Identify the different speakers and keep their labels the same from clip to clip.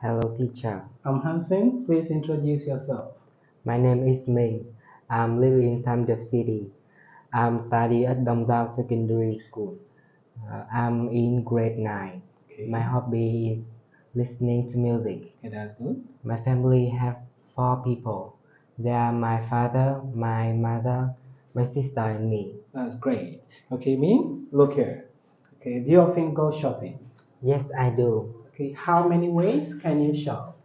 Speaker 1: Hello, teacher.
Speaker 2: I'm Hansen. Please introduce yourself.
Speaker 1: My name is Ming. I'm living in Tamdep City. I'm studying at Domzao Secondary School. I'm in grade 9.
Speaker 2: Okay.
Speaker 1: My hobby is listening to music.
Speaker 2: Okay, that's good.
Speaker 1: My family have 4 people. They are my father, my mother, my sister, and me.
Speaker 2: That's great. Okay, Ming, look here. Okay, do you often go shopping?
Speaker 1: Yes, I do.
Speaker 2: Okay, how many ways can you shop?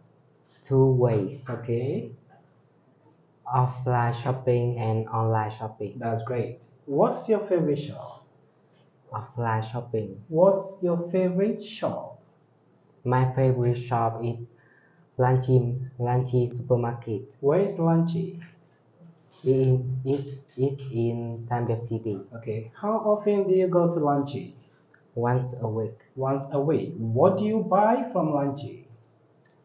Speaker 1: 2 ways:
Speaker 2: Okay,
Speaker 1: offline shopping and online shopping.
Speaker 2: that's great. What's your favorite shop?
Speaker 1: Offline shopping.
Speaker 2: What's your favorite shop?
Speaker 1: My favorite shop is Lanchi Supermarket.
Speaker 2: Where is Lunchy?
Speaker 1: It is in Tamdep City.
Speaker 2: Okay, how often do you go to Lunchy?
Speaker 1: Once a week.
Speaker 2: Once a week. What do you buy from Lunchy?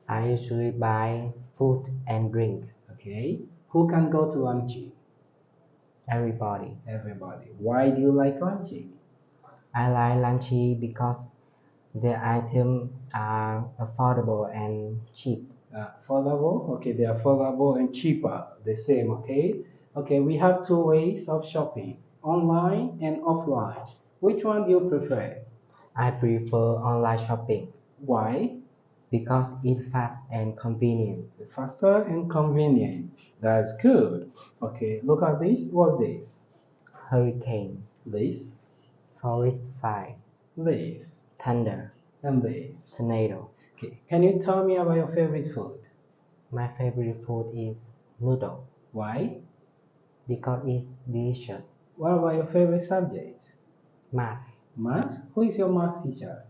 Speaker 1: I usually buy food and drinks.
Speaker 2: Okay, who can go to Lunchy?
Speaker 1: Everybody.
Speaker 2: Everybody. Why do you like Lunchy?
Speaker 1: I like Lanchi because their items are affordable and cheap.
Speaker 2: Affordable. Okay, they are affordable and cheaper. The same. Okay. Okay, we have two ways of shopping: online and offline. Which one do you prefer?
Speaker 1: I prefer online shopping
Speaker 2: Why?
Speaker 1: because it's fast and convenient.
Speaker 2: Faster and convenient. That's good. Okay, look at this. What's this?
Speaker 1: Hurricane,
Speaker 2: This,
Speaker 1: forest fire,
Speaker 2: this,
Speaker 1: thunder,
Speaker 2: and this.
Speaker 1: tornado.
Speaker 2: Okay, can you tell me about your favorite food?
Speaker 1: My favorite food is noodles
Speaker 2: Why?
Speaker 1: because it's delicious.
Speaker 2: What about your favorite subject?
Speaker 1: Math,
Speaker 2: Math? Who is your math teacher?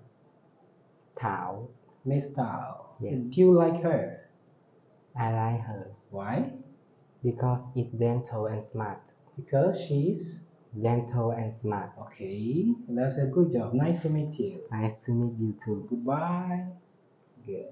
Speaker 1: Thảo.
Speaker 2: Miss Tao.
Speaker 1: Yes.
Speaker 2: Do you like her?
Speaker 1: I like her
Speaker 2: Why?
Speaker 1: because it's gentle and smart.
Speaker 2: Because she's
Speaker 1: Gentle and smart.
Speaker 2: okay. That's a good job. Nice to meet you.
Speaker 1: Nice to meet you too.
Speaker 2: Goodbye. Good.